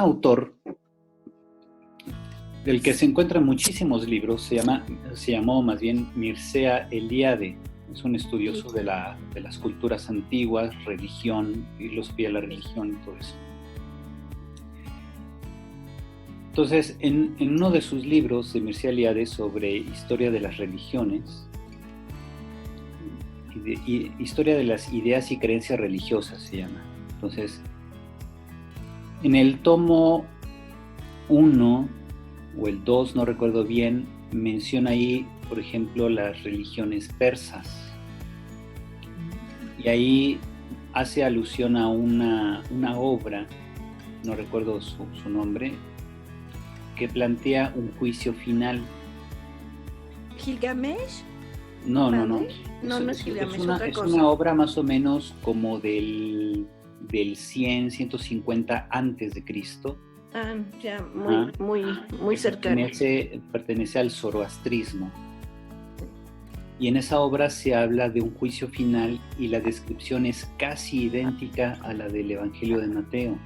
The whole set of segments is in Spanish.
autor del que se encuentran muchísimos libros, se llamó más bien Mircea Eliade. Es un estudioso de las culturas antiguas, religión, filosofía de la religión y todo eso. Entonces, en uno de sus libros de Mircea Eliade sobre historia de las religiones, historia de las ideas y creencias religiosas se llama. Entonces, en el tomo 1 o el 2, no recuerdo bien, menciona ahí, por ejemplo, las religiones persas. Y ahí hace alusión a una obra, no recuerdo su nombre, que plantea un juicio final. ¿Gilgamesh? No. No es Gilgamesh, es otra cosa. Es una obra más o menos como del 100, 150 antes de Cristo. Ah, ya, muy cercano. Pertenece al zoroastrismo. Y en esa obra se habla de un juicio final y la descripción es casi idéntica a la del Evangelio de Mateo.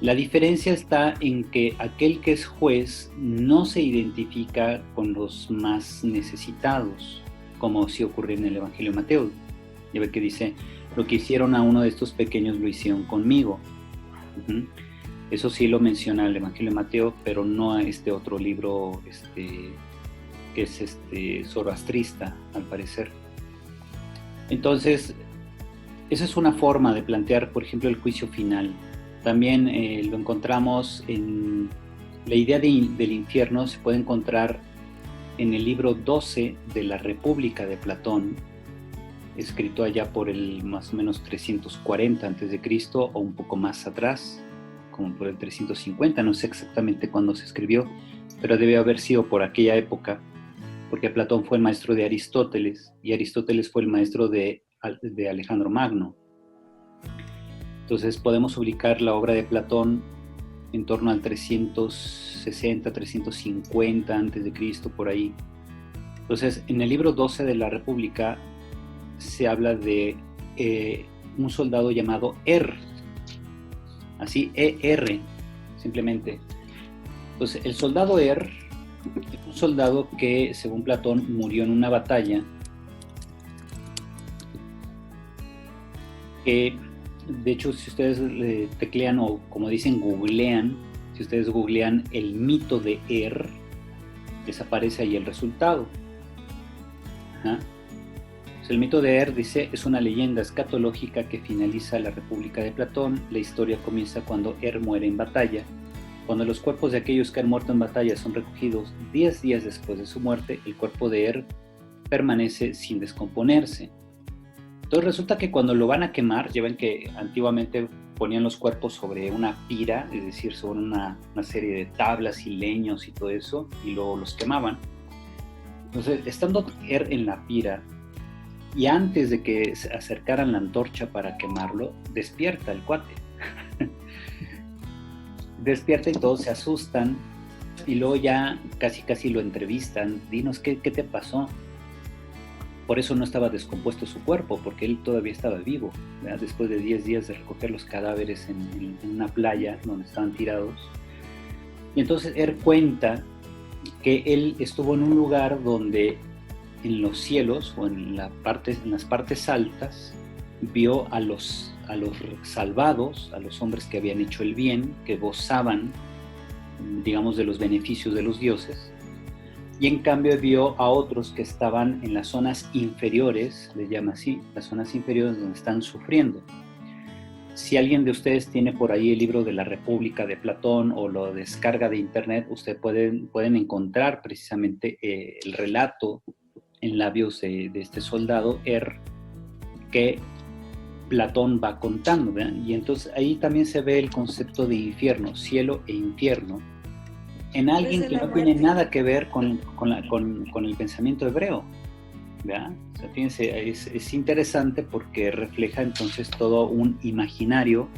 La diferencia está en que aquel que es juez no se identifica con los más necesitados, como sí ocurre en el Evangelio de Mateo. Ya ve que dice, lo que hicieron a uno de estos pequeños lo hicieron conmigo. Eso sí lo menciona el Evangelio de Mateo, pero no a este otro libro que es zoroastrista, al parecer. Entonces, esa es una forma de plantear, por ejemplo, el juicio final. También lo encontramos en la idea del infierno, se puede encontrar en el libro 12 de la República de Platón, escrito allá por el más o menos 340 a.C. o un poco más atrás, como por el 350, no sé exactamente cuándo se escribió, pero debe haber sido por aquella época, porque Platón fue el maestro de Aristóteles, y Aristóteles fue el maestro de Alejandro Magno. Entonces podemos ubicar la obra de Platón en torno al 360, 350 a.C., por ahí. Entonces, en el libro 12 de la República se habla de un soldado llamado así, E-R, simplemente. Entonces, el soldado es un soldado que, según Platón, murió en una batalla que, de hecho, si ustedes teclean o, como dicen, googlean, si ustedes googlean el mito de les aparece ahí el resultado. El mito de dice, es una leyenda escatológica que finaliza la República de Platón. La historia comienza cuando muere en batalla. Cuando los cuerpos de aquellos que han muerto en batalla son recogidos 10 días después de su muerte, el cuerpo de permanece sin descomponerse. Entonces resulta que cuando lo van a quemar, ya ven que antiguamente ponían los cuerpos sobre una pira, es decir, sobre una serie de tablas y leños y todo eso, y luego los quemaban. Entonces, estando en la pira, y antes de que se acercaran la antorcha para quemarlo, despierta el cuate. Despierta y todos se asustan, y luego ya casi lo entrevistan. Dinos, ¿qué te pasó? Por eso no estaba descompuesto su cuerpo, porque él todavía estaba vivo, ¿verdad? Después de 10 días de recoger los cadáveres en una playa donde estaban tirados. Y entonces cuenta que él estuvo en un lugar donde en los cielos o en las partes altas vio a los salvados, a los hombres que habían hecho el bien, que gozaban, digamos, de los beneficios de los dioses. Y en cambio vio a otros que estaban en las zonas inferiores, les llama así, las zonas inferiores donde están sufriendo. Si alguien de ustedes tiene por ahí el libro de la República de Platón o lo descarga de internet, ustedes pueden encontrar precisamente el relato en labios de este soldado que Platón va contando, ¿verdad? Y entonces ahí también se ve el concepto de infierno, cielo e infierno, en alguien que no tiene nada que ver con el pensamiento hebreo, ¿verdad? O sea, fíjense, es interesante porque refleja entonces todo un imaginario,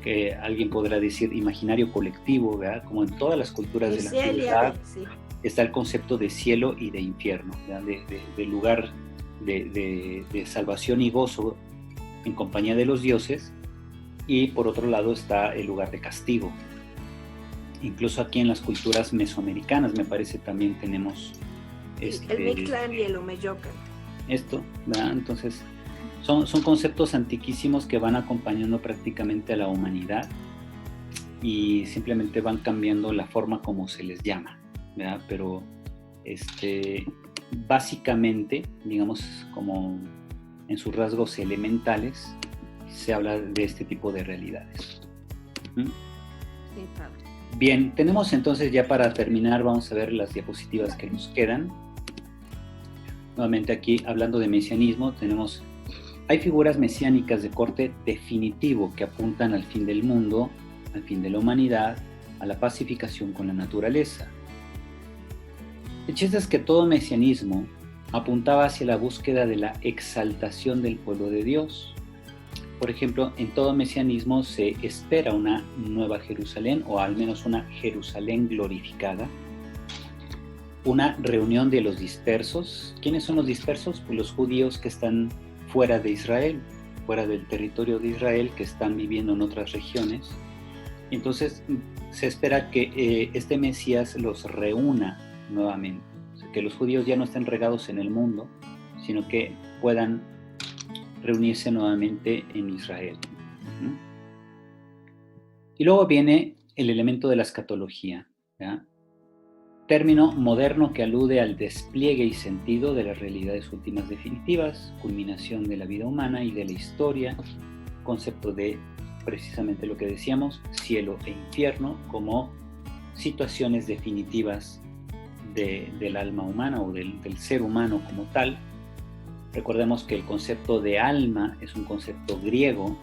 que alguien podrá decir imaginario colectivo, ¿verdad? Como en todas las culturas de la antigüedad, sí, está el concepto de cielo y de infierno, ¿verdad? De lugar de salvación y gozo en compañía de los dioses, y por otro lado está el lugar de castigo. Incluso aquí en las culturas mesoamericanas, me parece, también tenemos el Mictlán y el Omeyocan. Esto, ¿verdad? Entonces, son conceptos antiquísimos que van acompañando prácticamente a la humanidad y simplemente van cambiando la forma como se les llama, ¿verdad? Pero básicamente, digamos, como en sus rasgos elementales, se habla de este tipo de realidades. Sí, padre. Bien, tenemos entonces, ya para terminar, vamos a ver las diapositivas que nos quedan. Nuevamente aquí, hablando de mesianismo, hay figuras mesiánicas de corte definitivo que apuntan al fin del mundo, al fin de la humanidad, a la pacificación con la naturaleza. El chiste es que todo mesianismo apuntaba hacia la búsqueda de la exaltación del pueblo de Dios. Por ejemplo, en todo mesianismo se espera una nueva Jerusalén, o al menos una Jerusalén glorificada, una reunión de los dispersos. ¿Quiénes son los dispersos? Pues los judíos que están fuera de Israel, fuera del territorio de Israel, que están viviendo en otras regiones. Entonces se espera que este Mesías los reúna nuevamente, o sea, que los judíos ya no estén regados en el mundo, sino que puedan reunirse nuevamente en Israel. Y luego viene el elemento de la escatología, ¿ya? Término moderno que alude al despliegue y sentido de las realidades últimas definitivas, culminación de la vida humana y de la historia, concepto de precisamente lo que decíamos, cielo e infierno, como situaciones definitivas del alma humana o del ser humano como tal. Recordemos que el concepto de alma es un concepto griego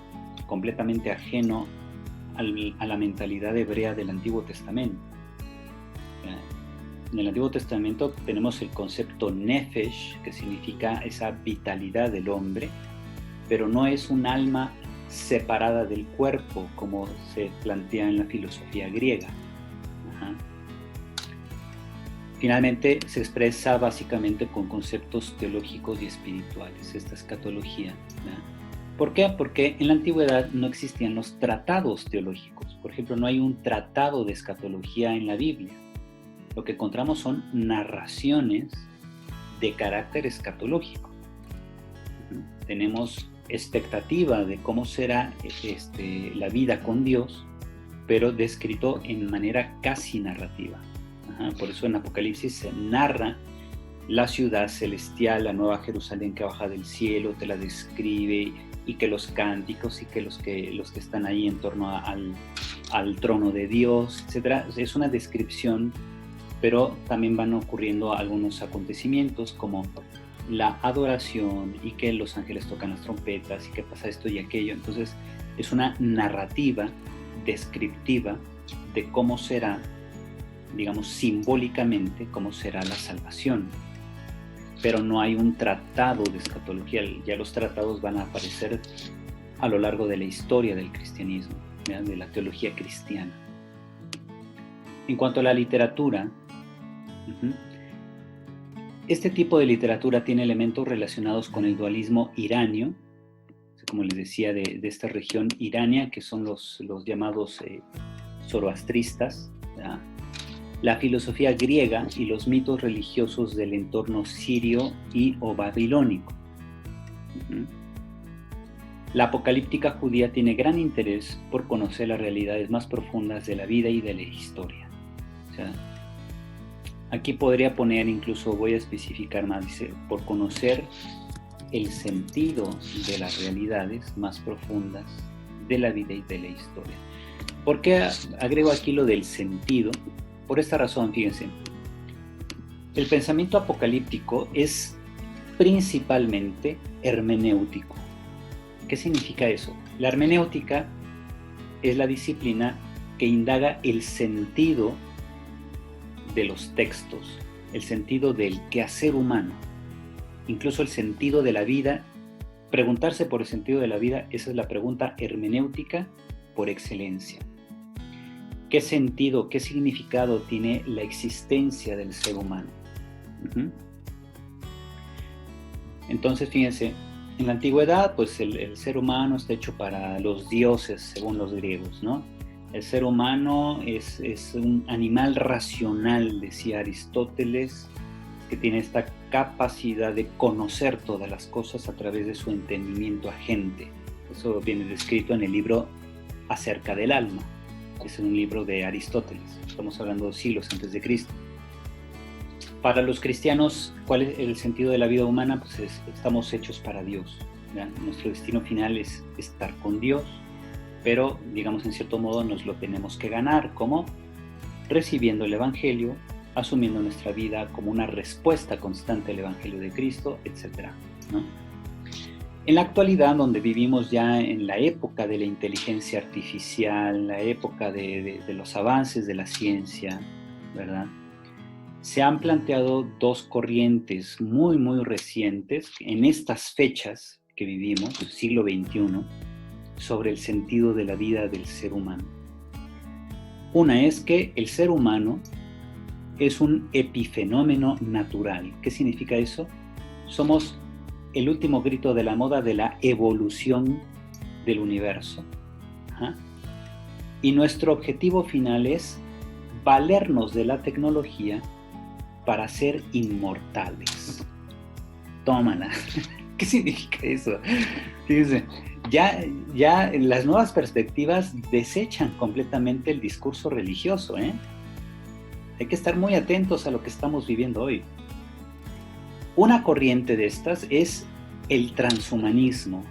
completamente ajeno a la mentalidad hebrea del Antiguo Testamento. En el Antiguo Testamento tenemos el concepto nefesh, que significa esa vitalidad del hombre, pero no es un alma separada del cuerpo como se plantea en la filosofía griega. Finalmente se expresa básicamente con conceptos teológicos y espirituales, esta escatología, ¿verdad? ¿Por qué? Porque en la antigüedad no existían los tratados teológicos. Por ejemplo, no hay un tratado de escatología en la Biblia. Lo que encontramos son narraciones de carácter escatológico. Tenemos expectativa de cómo será la vida con Dios, pero descrito en manera casi narrativa. Por eso en Apocalipsis se narra la ciudad celestial, la nueva Jerusalén que baja del cielo, te la describe, y que los cánticos y que los que están ahí en torno al trono de Dios, etc. Es una descripción, pero también van ocurriendo algunos acontecimientos como la adoración y que los ángeles tocan las trompetas y que pasa esto y aquello. Entonces es una narrativa descriptiva de cómo será, digamos simbólicamente, cómo será la salvación. Pero no hay un tratado de escatología. Ya los tratados van a aparecer a lo largo de la historia del cristianismo, ¿ya? De la teología cristiana. En cuanto a la literatura, este tipo de literatura tiene elementos relacionados con el dualismo iranio, como les decía, de esta región irania, que son los llamados zoroastristas, ¿ya? La filosofía griega y los mitos religiosos del entorno sirio y o babilónico. La apocalíptica judía tiene gran interés por conocer las realidades más profundas de la vida y de la historia. O sea, aquí podría poner, incluso voy a especificar más, dice, por conocer el sentido de las realidades más profundas de la vida y de la historia. ¿Por qué agrego aquí lo del sentido? Por esta razón, fíjense, el pensamiento apocalíptico es principalmente hermenéutico. ¿Qué significa eso? La hermenéutica es la disciplina que indaga el sentido de los textos, el sentido del quehacer humano, incluso el sentido de la vida. Preguntarse por el sentido de la vida, esa es la pregunta hermenéutica por excelencia. ¿Qué sentido, qué significado tiene la existencia del ser humano? Entonces, fíjense, En la antigüedad, pues el ser humano está hecho para los dioses, según los griegos, ¿no? El ser humano es un animal racional, decía Aristóteles, que tiene esta capacidad de conocer todas las cosas a través de su entendimiento agente. Eso viene descrito en el libro Acerca del alma. Es un libro de Aristóteles. Estamos hablando de siglos antes de Cristo. Para los cristianos, ¿cuál es el sentido de la vida humana? Pues estamos hechos para Dios, ¿ya? Nuestro destino final es estar con Dios, pero, digamos, en cierto modo nos lo tenemos que ganar. ¿Cómo? Recibiendo el Evangelio, asumiendo nuestra vida como una respuesta constante al Evangelio de Cristo, etc., ¿no? En la actualidad, donde vivimos ya en la época de la inteligencia artificial, la época de los avances de la ciencia, ¿verdad? Se han planteado dos corrientes muy, muy recientes en estas fechas que vivimos, el siglo XXI, sobre el sentido de la vida del ser humano. Una es que el ser humano es un epifenómeno natural. ¿Qué significa eso? Somos el último grito de la moda de la evolución del universo. ¿Ah? Y nuestro objetivo final es valernos de la tecnología para ser inmortales. Tómala. ¿Qué significa eso? Fíjense, ya las nuevas perspectivas desechan completamente el discurso religioso, ¿eh? Hay que estar muy atentos a lo que estamos viviendo hoy. Una corriente de estas es el transhumanismo.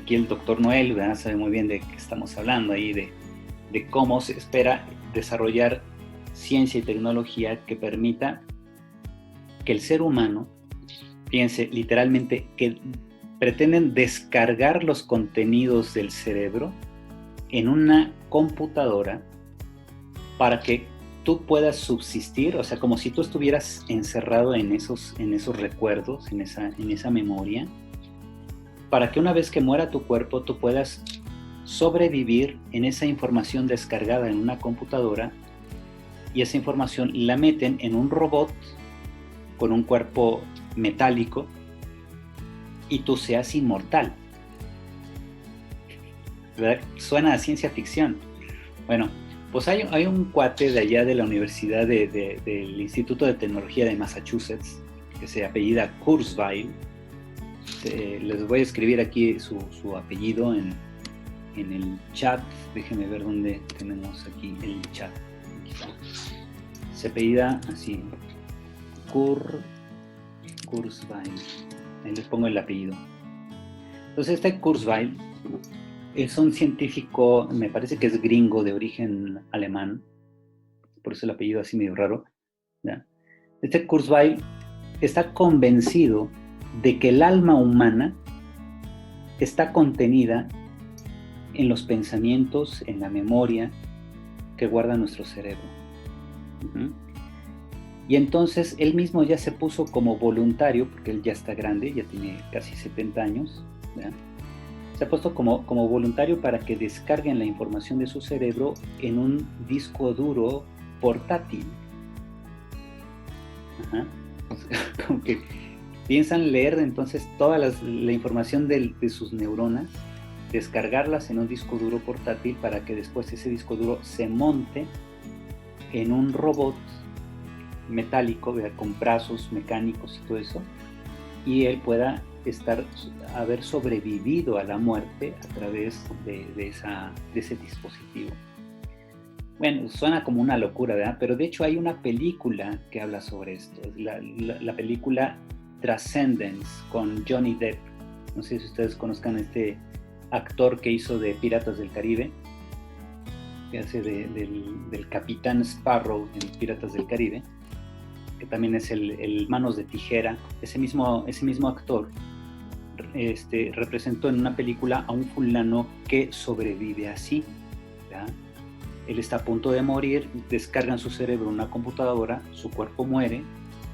Aquí el doctor Noel, ¿verdad?, sabe muy bien de qué estamos hablando ahí, de cómo se espera desarrollar ciencia y tecnología que permita que el ser humano, fíjense, literalmente, que pretenden descargar los contenidos del cerebro en una computadora para que tú puedas subsistir, o sea, como si tú estuvieras encerrado en esos recuerdos, en esa memoria, para que una vez que muera tu cuerpo, tú puedas sobrevivir en esa información descargada en una computadora, y esa información la meten en un robot con un cuerpo metálico y tú seas inmortal. ¿Verdad? Suena a ciencia ficción. Bueno, pues hay un cuate de allá de la Universidad del Instituto de Tecnología de Massachusetts que se apellida Kurzweil. Les voy a escribir aquí su apellido en el chat. Déjenme ver dónde tenemos aquí el chat. Aquí está. Se apellida así, Kurzweil. Ahí les pongo el apellido. Entonces este Kurzweil es un científico, me parece que es gringo, de origen alemán, por eso el apellido así medio raro, ¿ya? Este Kurzweil está convencido de que el alma humana está contenida en los pensamientos, en la memoria que guarda nuestro cerebro. Y entonces él mismo ya se puso como voluntario, porque él ya está grande, ya tiene casi 70 años, ¿ya? Se ha puesto como voluntario para que descarguen la información de su cerebro en un disco duro portátil. Como que piensan leer entonces toda la información de sus neuronas, descargarlas en un disco duro portátil para que después ese disco duro se monte en un robot metálico, ¿verdad?, con brazos mecánicos y todo eso, y él pueda haber sobrevivido a la muerte a través de ese dispositivo. Bueno, suena como una locura, ¿verdad? Pero de hecho hay una película que habla sobre esto, la película Transcendence con Johnny Depp. No sé si ustedes conozcan a este actor que hizo de Piratas del Caribe, que hace del Capitán Sparrow en Piratas del Caribe, que también es el Manos de Tijera. Ese mismo actor representó en una película a un fulano que sobrevive así, ¿verdad? Él está a punto de morir, descargan su cerebro en una computadora, su cuerpo muere,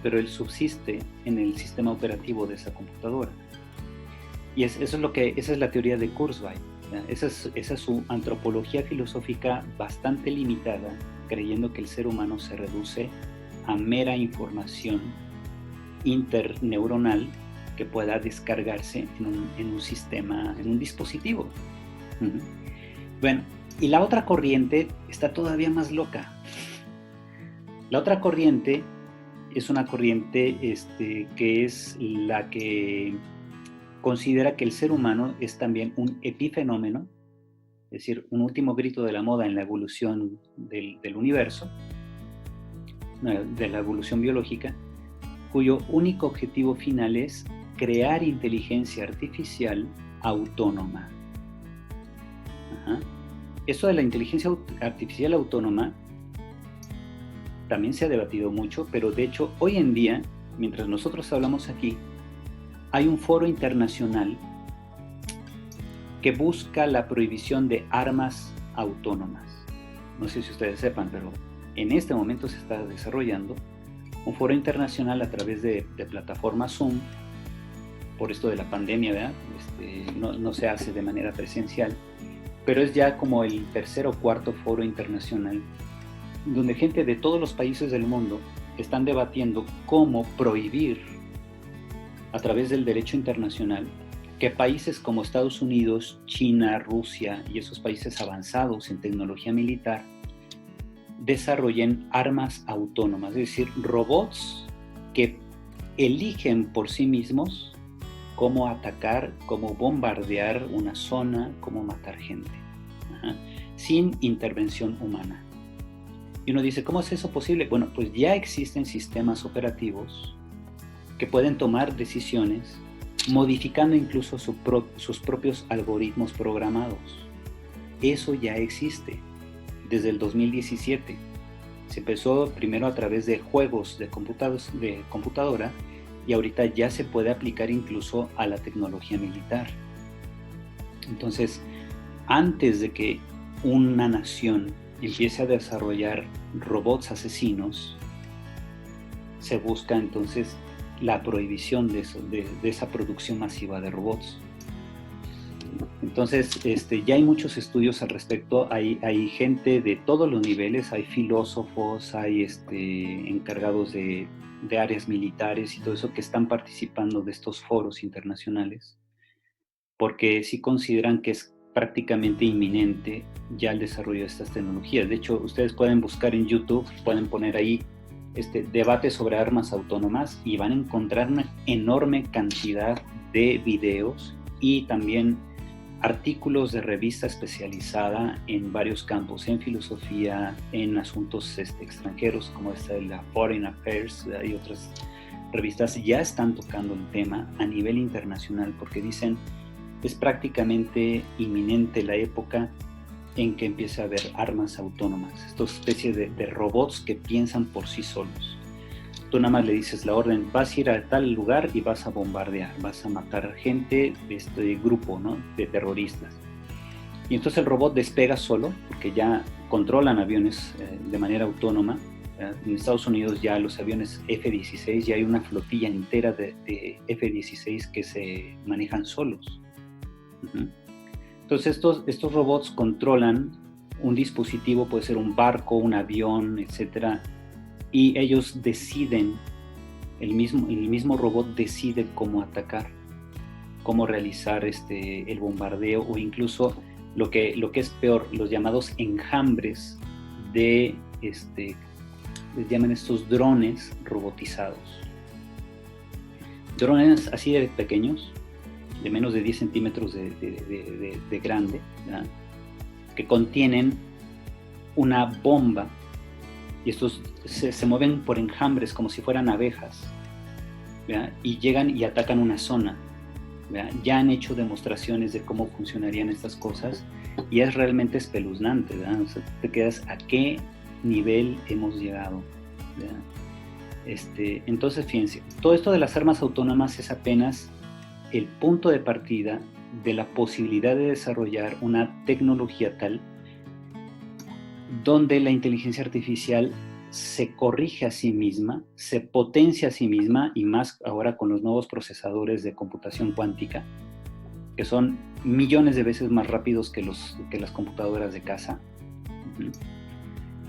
pero él subsiste en el sistema operativo de esa computadora. Y esa es la teoría de Kurzweil, ¿verdad? Esa es su antropología filosófica bastante limitada, creyendo que el ser humano se reduce a mera información interneuronal que pueda descargarse en un sistema, en un dispositivo. Bueno, y la otra corriente está todavía más loca. La otra corriente es una corriente que es la que considera que el ser humano es también un epifenómeno, es decir, un último grito de la moda en la evolución del universo, de la evolución biológica, cuyo único objetivo final es crear inteligencia artificial autónoma. Esto de la inteligencia artificial autónoma también se ha debatido mucho, pero de hecho hoy en día, mientras nosotros hablamos aquí, hay un foro internacional que busca la prohibición de armas autónomas. No sé si ustedes sepan, pero en este momento se está desarrollando un foro internacional a través de plataforma Zoom, por esto de la pandemia, ¿verdad? No se hace de manera presencial, pero es ya como el tercer o cuarto foro internacional donde gente de todos los países del mundo están debatiendo cómo prohibir a través del derecho internacional que países como Estados Unidos, China, Rusia y esos países avanzados en tecnología militar desarrollen armas autónomas, es decir, robots que eligen por sí mismos cómo atacar, cómo bombardear una zona, cómo matar gente, sin intervención humana. Y uno dice, ¿cómo es eso posible? Bueno, pues ya existen sistemas operativos que pueden tomar decisiones modificando incluso sus propios algoritmos programados. Eso ya existe desde el 2017. Se empezó primero a través de juegos de computadora y ahorita ya se puede aplicar incluso a la tecnología militar. Entonces, antes de que una nación empiece a desarrollar robots asesinos, se busca entonces la prohibición de esa producción masiva de robots. Entonces, ya hay muchos estudios al respecto, hay gente de todos los niveles, hay filósofos, hay encargados de áreas militares y todo eso que están participando de estos foros internacionales, porque sí consideran que es prácticamente inminente ya el desarrollo de estas tecnologías. De hecho, ustedes pueden buscar en YouTube, pueden poner ahí debate sobre armas autónomas y van a encontrar una enorme cantidad de videos y también artículos de revista especializada en varios campos, en filosofía, en asuntos extranjeros, como esta de la Foreign Affairs y otras revistas ya están tocando el tema a nivel internacional porque dicen es prácticamente inminente la época en que empiece a haber armas autónomas, estas especies de robots que piensan por sí solos. Tú nada más le dices la orden, vas a ir a tal lugar y vas a bombardear, vas a matar gente de este grupo, ¿no?, de terroristas. Y entonces el robot despega solo, porque ya controlan aviones de manera autónoma. En Estados Unidos ya los aviones F-16, ya hay una flotilla entera de F-16 que se manejan solos. Entonces estos robots controlan un dispositivo, puede ser un barco, un avión, etcétera, y ellos deciden, el mismo robot decide cómo atacar, cómo realizar el bombardeo o incluso lo que es peor, los llamados enjambres de les llaman estos drones robotizados. Drones así de pequeños, de menos de 10 centímetros de grande, ¿verdad?, que contienen una bomba y estos se mueven por enjambres como si fueran abejas, ¿verdad?, y llegan y atacan una zona, ¿verdad? Ya han hecho demostraciones de cómo funcionarían estas cosas y es realmente espeluznante, ¿verdad? O sea, te quedas a qué nivel hemos llegado, ¿verdad? Entonces, fíjense, todo esto de las armas autónomas es apenas el punto de partida de la posibilidad de desarrollar una tecnología tal donde la inteligencia artificial se corrige a sí misma, se potencia a sí misma y más ahora con los nuevos procesadores de computación cuántica, que son millones de veces más rápidos que las computadoras de casa.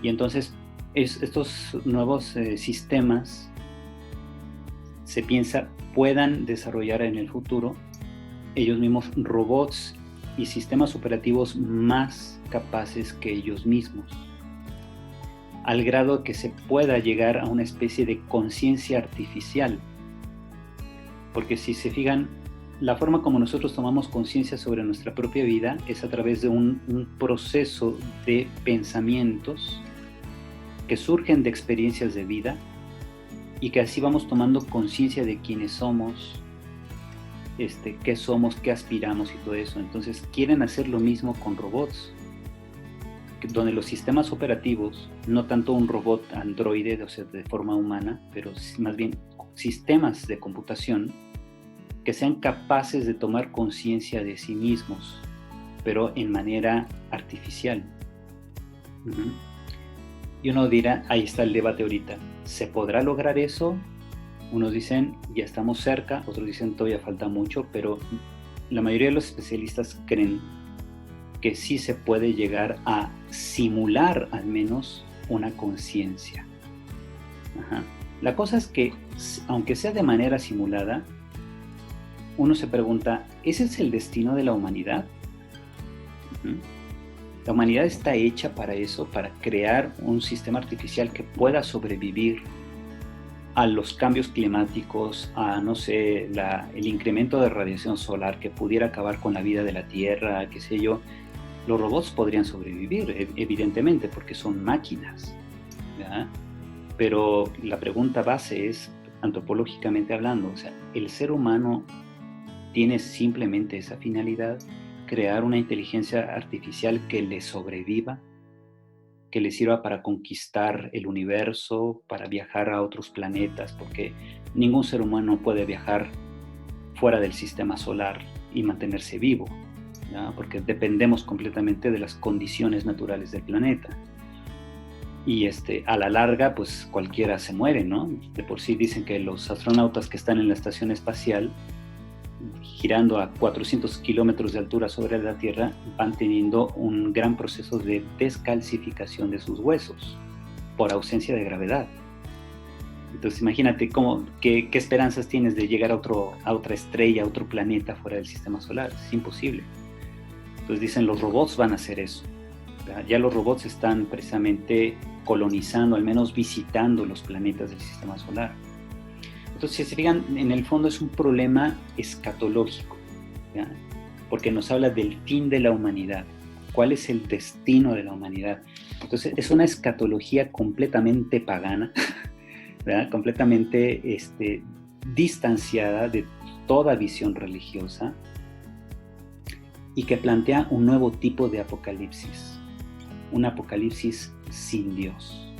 Y entonces estos nuevos sistemas se piensa puedan desarrollar en el futuro ellos mismos robots y sistemas operativos más capaces que ellos mismos, al grado que se pueda llegar a una especie de conciencia artificial. Porque si se fijan, la forma como nosotros tomamos conciencia sobre nuestra propia vida es a través de un proceso de pensamientos que surgen de experiencias de vida y que así vamos tomando conciencia de quiénes somos, qué somos, qué aspiramos y todo eso. Entonces quieren hacer lo mismo con robots, donde los sistemas operativos, no tanto un robot androide, o sea, de forma humana, pero más bien sistemas de computación que sean capaces de tomar conciencia de sí mismos, pero en manera artificial. Y uno dirá, ahí está el debate ahorita, ¿se podrá lograr eso? Unos dicen, ya estamos cerca, otros dicen, todavía falta mucho, pero la mayoría de los especialistas creen que sí se puede llegar a simular al menos una conciencia. La cosa es que, aunque sea de manera simulada, uno se pregunta, ¿ese es el destino de la humanidad? La humanidad está hecha para eso, para crear un sistema artificial que pueda sobrevivir a los cambios climáticos, a, no sé, el incremento de radiación solar que pudiera acabar con la vida de la Tierra, qué sé yo. Los robots podrían sobrevivir, evidentemente, porque son máquinas, ¿verdad? Pero la pregunta base es, antropológicamente hablando, o sea, ¿el ser humano tiene simplemente esa finalidad? ¿Crear una inteligencia artificial que le sobreviva? Que le sirva para conquistar el universo, para viajar a otros planetas, porque ningún ser humano puede viajar fuera del sistema solar y mantenerse vivo, ¿ya? Porque dependemos completamente de las condiciones naturales del planeta. Y a la larga, pues cualquiera se muere, ¿no? De por sí dicen que los astronautas que están en la estación espacial, girando a 400 kilómetros de altura sobre la Tierra, van teniendo un gran proceso de descalcificación de sus huesos por ausencia de gravedad. Entonces imagínate qué esperanzas tienes de llegar a otra estrella, a otro planeta fuera del sistema solar. Es imposible. Entonces dicen, los robots van a hacer eso. Ya los robots están precisamente colonizando, al menos visitando los planetas del sistema solar. Entonces, si se fijan, en el fondo es un problema escatológico, ¿ya? Porque nos habla del fin de la humanidad. ¿Cuál es el destino de la humanidad? Entonces, es una escatología completamente pagana, ¿verdad? Completamente distanciada de toda visión religiosa y que plantea un nuevo tipo de apocalipsis, un apocalipsis sin Dios.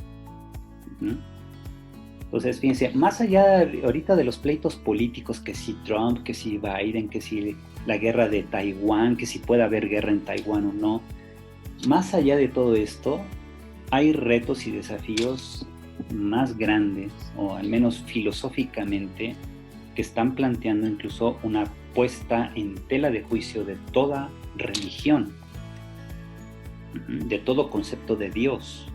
Entonces, fíjense, más allá ahorita de los pleitos políticos, que si Trump, que si Biden, que si la guerra de Taiwán, que si puede haber guerra en Taiwán o no, más allá de todo esto, hay retos y desafíos más grandes, o al menos filosóficamente, que están planteando incluso una puesta en tela de juicio de toda religión, de todo concepto de Dios.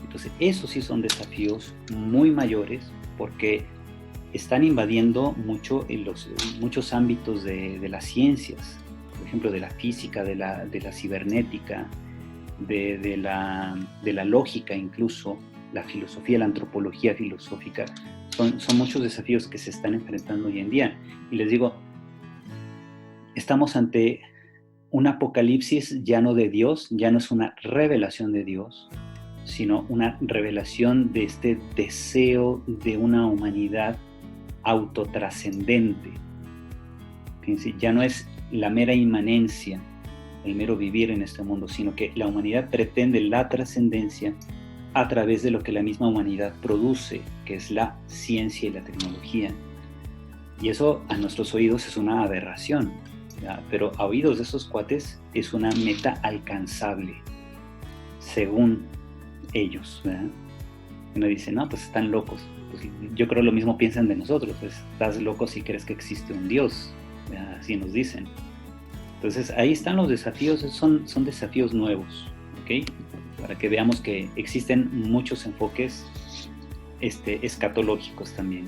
Entonces, esos sí son desafíos muy mayores porque están invadiendo muchos ámbitos de las ciencias, por ejemplo, de la física, de la cibernética, de la lógica incluso, la filosofía, la antropología filosófica. Son muchos desafíos que se están enfrentando hoy en día. Y les digo, estamos ante un apocalipsis ya no de Dios, ya no es una revelación de Dios, sino una revelación de este deseo de una humanidad autotrascendente. Fíjense, ya no es la mera inmanencia, el mero vivir en este mundo, sino que la humanidad pretende la trascendencia a través de lo que la misma humanidad produce, que es la ciencia y la tecnología. Y eso a nuestros oídos es una aberración, ¿ya? Pero a oídos de esos cuates es una meta alcanzable, según ellos, ¿verdad? Uno dice, no, pues están locos. Pues yo creo lo mismo piensan de nosotros, pues estás loco si crees que existe un Dios, ¿verdad? Así nos dicen. Entonces ahí están los desafíos, son desafíos nuevos, ¿ok? Para que veamos que existen muchos enfoques escatológicos también.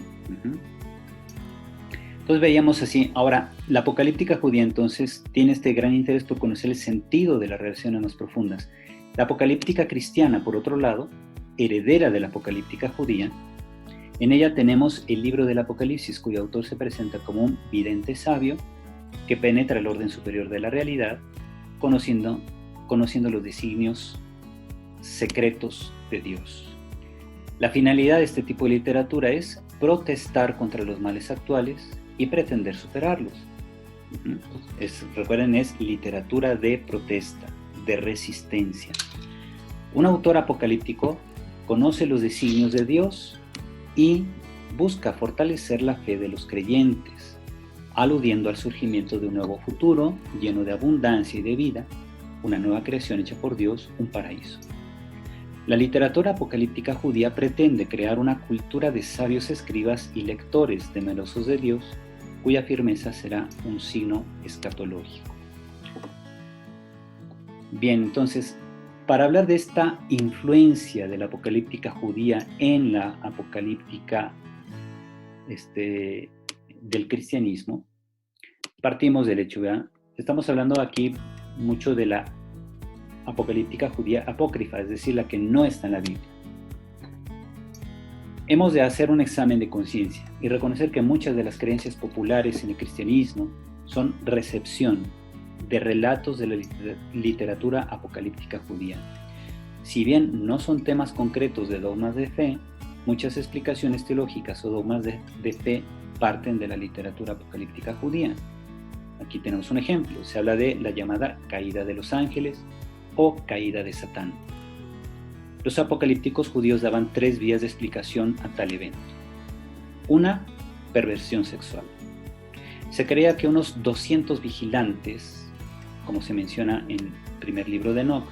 Entonces veíamos así. Ahora, la apocalíptica judía entonces tiene este gran interés por conocer el sentido de las relaciones más profundas. La apocalíptica cristiana, por otro lado, heredera de la apocalíptica judía, en ella tenemos el libro del Apocalipsis, cuyo autor se presenta como un vidente sabio que penetra el orden superior de la realidad, conociendo los designios secretos de Dios. La finalidad de este tipo de literatura es protestar contra los males actuales y pretender superarlos. Recuerden, es literatura de protesta, de resistencia. Un autor apocalíptico conoce los designios de Dios y busca fortalecer la fe de los creyentes, aludiendo al surgimiento de un nuevo futuro lleno de abundancia y de vida, una nueva creación hecha por Dios, un paraíso. La literatura apocalíptica judía pretende crear una cultura de sabios escribas y lectores temerosos de Dios, cuya firmeza será un signo escatológico. Bien, entonces, para hablar de esta influencia de la apocalíptica judía en la apocalíptica del cristianismo, partimos del hecho, ¿verdad? Estamos hablando aquí mucho de la apocalíptica judía apócrifa, es decir, la que no está en la Biblia. Hemos de hacer un examen de conciencia y reconocer que muchas de las creencias populares en el cristianismo son recepción de relatos de la literatura apocalíptica judía. Si bien no son temas concretos de dogmas de fe, muchas explicaciones teológicas o dogmas de fe parten de la literatura apocalíptica judía. Aquí tenemos un ejemplo. Se habla de la llamada caída de los ángeles o caída de Satán. Los apocalípticos judíos daban 3 vías de explicación a tal evento. Una, perversión sexual. Se creía que unos 200 vigilantes, como se menciona en el primer libro de Enoc,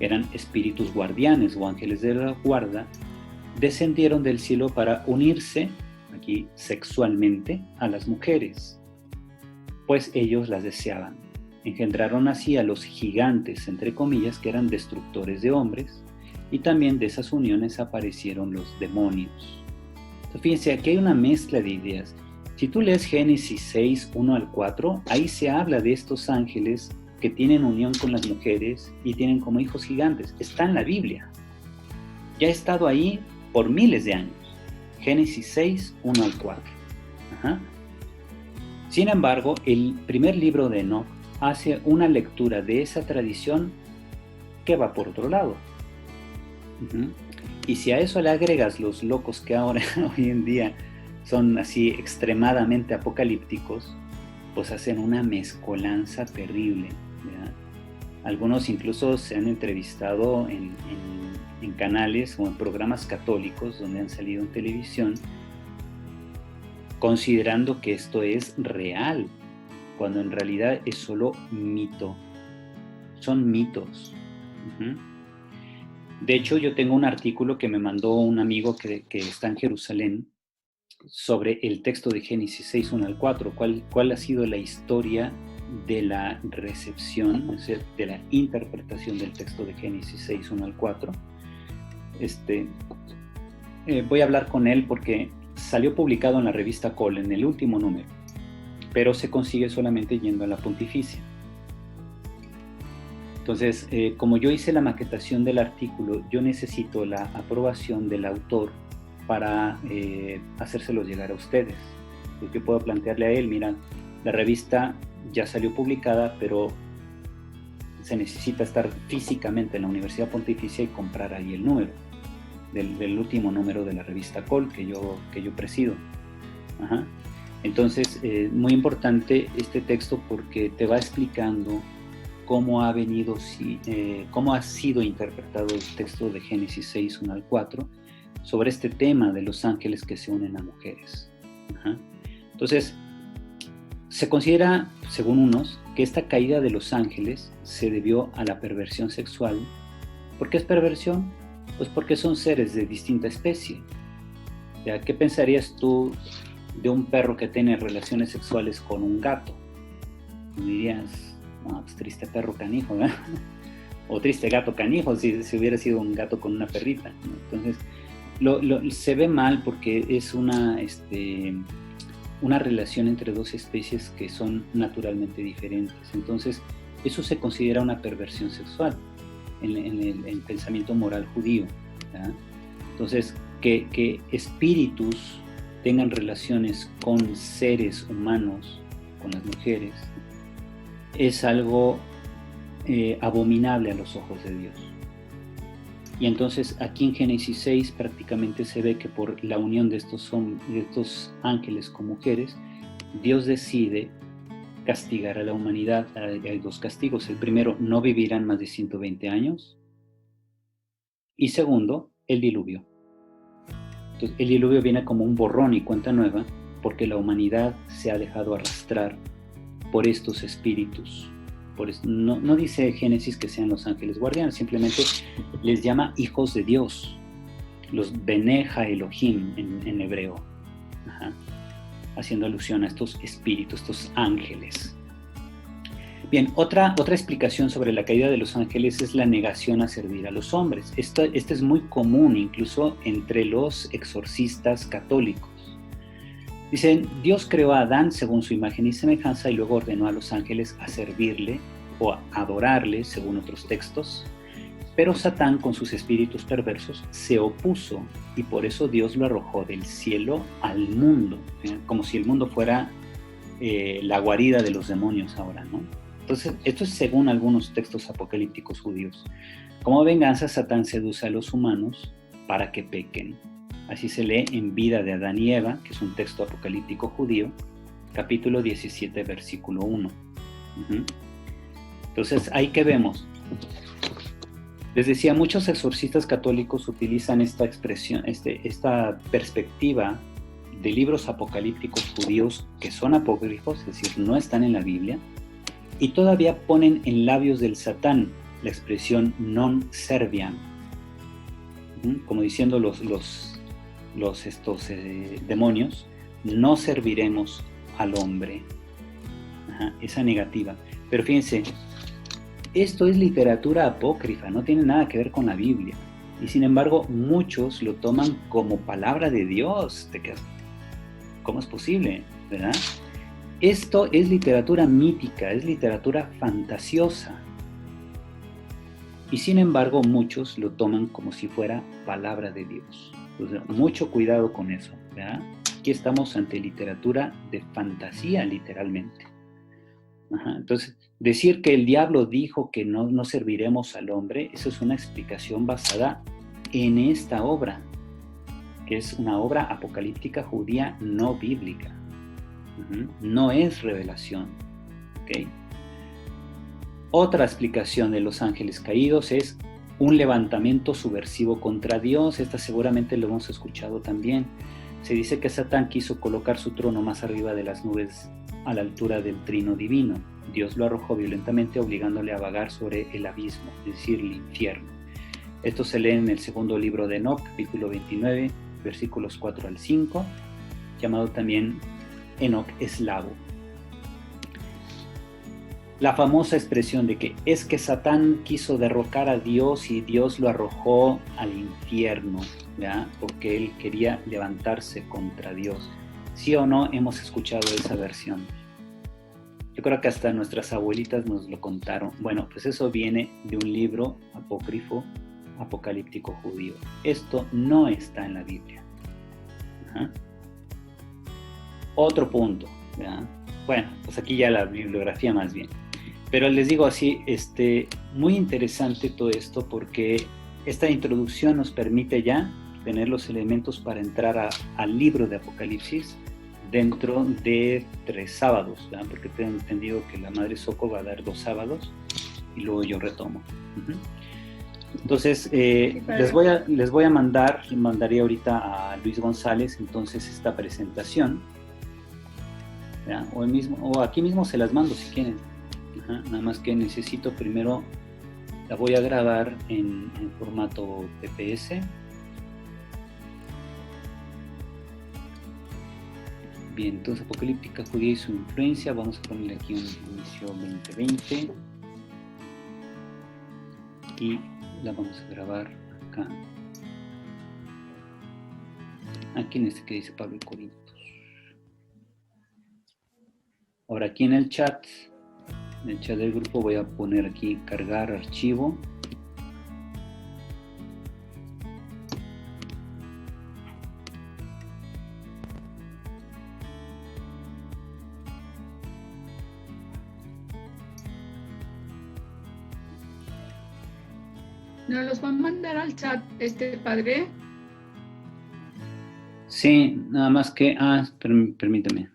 eran espíritus guardianes o ángeles de la guarda, descendieron del cielo para unirse, aquí sexualmente, a las mujeres, pues ellos las deseaban. Engendraron así a los gigantes, entre comillas, que eran destructores de hombres, y también de esas uniones aparecieron los demonios. Entonces, fíjense, aquí hay una mezcla de ideas. Si tú lees Génesis 6, 1 al 4, ahí se habla de estos ángeles que tienen unión con las mujeres y tienen como hijos gigantes. Está en la Biblia. Ya ha estado ahí por miles de años. Génesis 6, 1 al 4. Sin embargo, el primer libro de Enoc hace una lectura de esa tradición que va por otro lado. Y si a eso le agregas los locos que ahora, hoy en día, son así extremadamente apocalípticos, pues hacen una mezcolanza terrible, ¿verdad? Algunos incluso se han entrevistado en canales o en programas católicos donde han salido en televisión, considerando que esto es real, cuando en realidad es solo mito. Son mitos. De hecho, yo tengo un artículo que me mandó un amigo que está en Jerusalén sobre el texto de Génesis 6, 1 al 4, cuál ha sido la historia de la recepción, es decir, de la interpretación del texto de Génesis 6, 1 al 4. Voy a hablar con él porque salió publicado en la revista Col, en el último número, pero se consigue solamente yendo a la Pontificia. Entonces, como yo hice la maquetación del artículo, yo necesito la aprobación del autor para hacérselos llegar a ustedes. Pues yo puedo plantearle a él, mira, la revista ya salió publicada, pero se necesita estar físicamente en la Universidad Pontificia y comprar ahí el número, del último número de la revista Col que yo presido. Entonces, muy importante este texto porque te va explicando cómo ha sido interpretado el texto de Génesis 6, 1 al 4, sobre este tema de los ángeles que se unen a mujeres. Entonces, se considera, según unos, que esta caída de los ángeles se debió a la perversión sexual. ¿Por qué es perversión? Pues porque son seres de distinta especie. ¿Ya? ¿Qué pensarías tú de un perro que tiene relaciones sexuales con un gato? Dirías, no, pues triste perro canijo, ¿verdad? O triste gato canijo si hubiera sido un gato con una perrita, ¿no? Entonces, se ve mal porque es una relación entre dos especies que son naturalmente diferentes. Entonces, eso se considera una perversión sexual en el pensamiento moral judío, ¿verdad? Entonces, que espíritus tengan relaciones con seres humanos, con las mujeres, es algo abominable a los ojos de Dios. Y entonces aquí en Génesis 6 prácticamente se ve que por la unión de estos ángeles con mujeres, Dios decide castigar a la humanidad. Hay dos castigos. El primero, no vivirán más de 120 años. Y segundo, el diluvio. Entonces, el diluvio viene como un borrón y cuenta nueva porque la humanidad se ha dejado arrastrar por estos espíritus. Por eso, no dice Génesis que sean los ángeles guardianes, simplemente les llama hijos de Dios, los Bene Elohim en hebreo, haciendo alusión a estos espíritus, estos ángeles. Bien, otra explicación sobre la caída de los ángeles es la negación a servir a los hombres. Esto es muy común incluso entre los exorcistas católicos. Dicen, Dios creó a Adán según su imagen y semejanza y luego ordenó a los ángeles a servirle o a adorarle, según otros textos, pero Satán con sus espíritus perversos se opuso y por eso Dios lo arrojó del cielo al mundo, como si el mundo fuera la guarida de los demonios ahora, ¿no? Entonces, esto es según algunos textos apocalípticos judíos. Como venganza, Satán seduce a los humanos para que pequen. Así se lee en Vida de Adán y Eva, que es un texto apocalíptico judío, capítulo 17, versículo 1. Entonces, ahí que vemos. Les decía, muchos exorcistas católicos utilizan esta expresión, esta perspectiva de libros apocalípticos judíos que son apócrifos, es decir, no están en la Biblia, y todavía ponen en labios del Satán la expresión non serviam, como diciendo estos demonios, no serviremos al hombre. Esa negativa. Pero fíjense, esto es literatura apócrifa, no tiene nada que ver con la Biblia. Y sin embargo, muchos lo toman como palabra de Dios. ¿Cómo es posible? ¿Verdad? Esto es literatura mítica, es literatura fantasiosa. Y sin embargo, muchos lo toman como si fuera palabra de Dios. Entonces, mucho cuidado con eso, ¿verdad? Aquí estamos ante literatura de fantasía, literalmente. Entonces, decir que el diablo dijo que no serviremos al hombre, eso es una explicación basada en esta obra, que es una obra apocalíptica judía no bíblica. No es revelación. ¿Okay? Otra explicación de los ángeles caídos es un levantamiento subversivo contra Dios. Esta seguramente lo hemos escuchado también. Se dice que Satán quiso colocar su trono más arriba de las nubes a la altura del trino divino. Dios lo arrojó violentamente obligándole a vagar sobre el abismo, es decir, el infierno. Esto se lee en el segundo libro de Enoc, capítulo 29, versículos 4 al 5, llamado también Enoc eslavo. La famosa expresión de que es que Satán quiso derrocar a Dios y Dios lo arrojó al infierno, ¿ya? Porque él quería levantarse contra Dios. ¿Sí o no hemos escuchado esa versión? Yo creo que hasta nuestras abuelitas nos lo contaron. Bueno, pues eso viene de un libro apócrifo, apocalíptico judío. Esto no está en la Biblia. Otro punto, ¿ya? Bueno, pues aquí ya la bibliografía más bien. Pero les digo así, muy interesante todo esto porque esta introducción nos permite ya tener los elementos para entrar al libro de Apocalipsis dentro de 3 sábados, ¿verdad? Porque tengo entendido que la Madre Soco va a dar 2 sábados y luego yo retomo. Entonces, les voy a mandaría ahorita a Luis González entonces esta presentación, ¿verdad? O aquí mismo se las mando si quieren. Nada más que necesito primero, la voy a grabar en formato PPS. Bien, entonces Apocalíptica Judía y su influencia, vamos a ponerle aquí un inicio 2020 y la vamos a grabar acá. Aquí en este que dice Pablo y Corintios. Ahora aquí en el chat del grupo voy a poner aquí cargar archivo. ¿Nos los va a mandar al chat padre? Sí, nada más que, permítame.